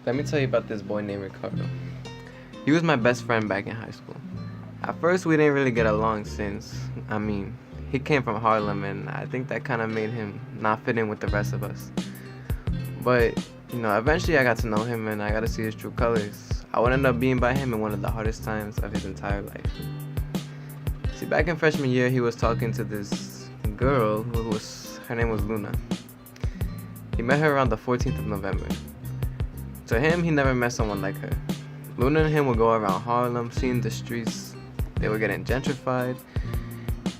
Let me tell you about this boy named Ricardo. He was my best friend back in high school. At first, we didn't really get along since, he came from Harlem, and I think that kind of made him not fit in with the rest of us. But, eventually I got to know him and I got to see his true colors. I would end up being by him in one of the hardest times of his entire life. See, back in freshman year, he was talking to this girl her name was Luna. He met her around the 14th of November. To him, he never met someone like her. Luna and him would go around Harlem, seeing the streets. They were getting gentrified.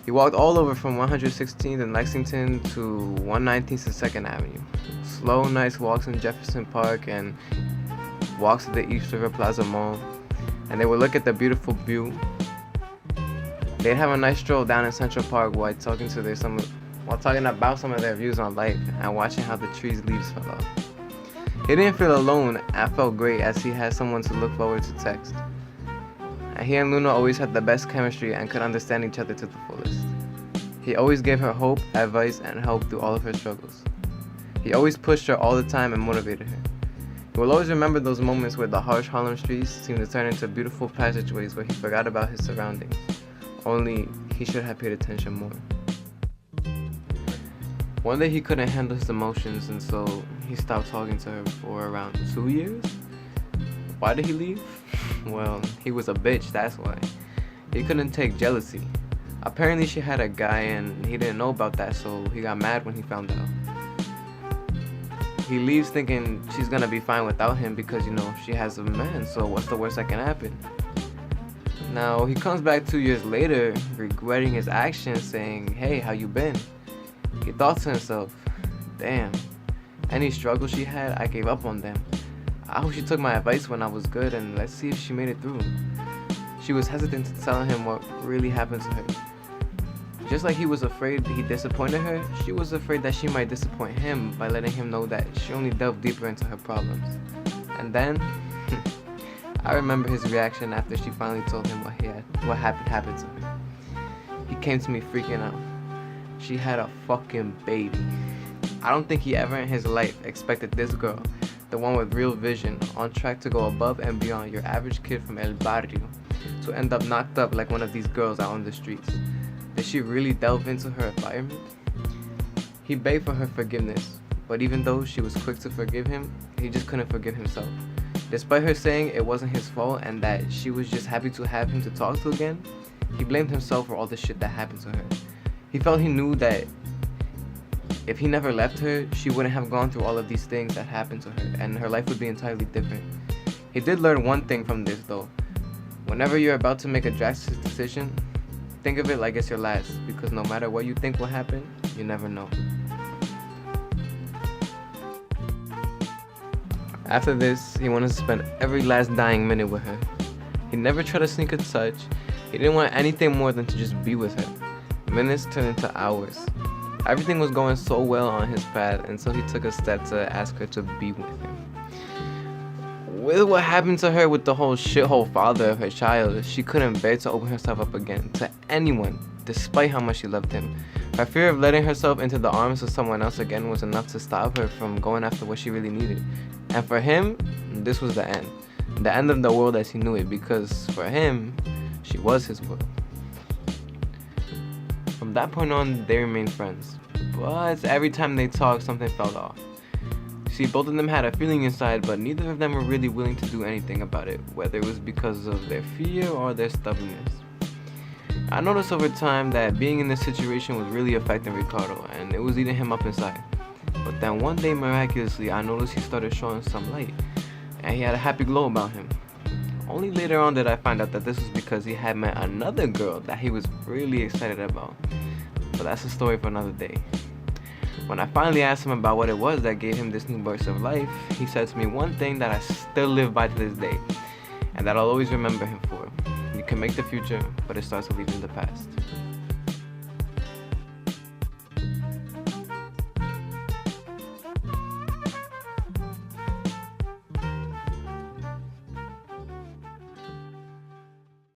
He walked all over from 116th and Lexington to 119th and 2nd Avenue. Slow, nice walks in Jefferson Park and walks to the East River Plaza Mall. And they would look at the beautiful view. They'd have a nice stroll down in Central Park while talking about some of their views on life and watching how the trees' leaves fell off. He didn't feel alone and felt great as he had someone to look forward to text. And he and Luna always had the best chemistry and could understand each other to the fullest. He always gave her hope, advice, and help through all of her struggles. He always pushed her all the time and motivated her. He will always remember those moments where the harsh Harlem streets seemed to turn into beautiful passageways where he forgot about his surroundings. Only he should have paid attention more. One day he couldn't handle his emotions, and so he stopped talking to her for around 2 years. Why did he leave? Well, he was a bitch, that's why. He couldn't take jealousy. Apparently she had a guy and he didn't know about that, so he got mad when he found out. He leaves thinking she's gonna be fine without him because, she has a man, so what's the worst that can happen? Now, he comes back 2 years later, regretting his actions, saying, "Hey, how you been?" He thought to himself, "Damn, any struggles she had, I gave up on them. I hope she took my advice when I was good, and let's see if she made it through." She was hesitant to tell him what really happened to her. Just like he was afraid he disappointed her, she was afraid that she might disappoint him by letting him know that she only delved deeper into her problems. And then, I remember his reaction after she finally told him what happened to her. He came to me freaking out. She had a fucking baby. I don't think he ever in his life expected this girl, the one with real vision, on track to go above and beyond your average kid from El Barrio, to end up knocked up like one of these girls out on the streets. Did she really delve into her environment? He begged for her forgiveness, but even though she was quick to forgive him, he just couldn't forgive himself. Despite her saying it wasn't his fault and that she was just happy to have him to talk to again, he blamed himself for all the shit that happened to her. He felt he knew that if he never left her, she wouldn't have gone through all of these things that happened to her, and her life would be entirely different. He did learn one thing from this though. Whenever you're about to make a drastic decision, think of it like it's your last, because no matter what you think will happen, you never know. After this, he wanted to spend every last dying minute with her. He never tried to sneak a touch. He didn't want anything more than to just be with her. Minutes turned into hours. Everything was going so well on his path until he took a step to ask her to be with him. With what happened to her with the whole shithole father of her child, she couldn't bear to open herself up again to anyone, despite how much she loved him. Her fear of letting herself into the arms of someone else again was enough to stop her from going after what she really needed. And for him, this was the end. The end of the world as he knew it, because for him, she was his world. From that point on, they remained friends. But every time they talked, something felt off. See, both of them had a feeling inside, but neither of them were really willing to do anything about it, whether it was because of their fear or their stubbornness. I noticed over time that being in this situation was really affecting Ricardo, and it was eating him up inside. But then one day, miraculously, I noticed he started showing some light, and he had a happy glow about him. Only later on did I find out that this was because he had met another girl that he was really excited about. But that's a story for another day. When I finally asked him about what it was that gave him this new burst of life, he said to me one thing that I still live by to this day, and that I'll always remember him for. You can make the future, but it starts with leaving the past.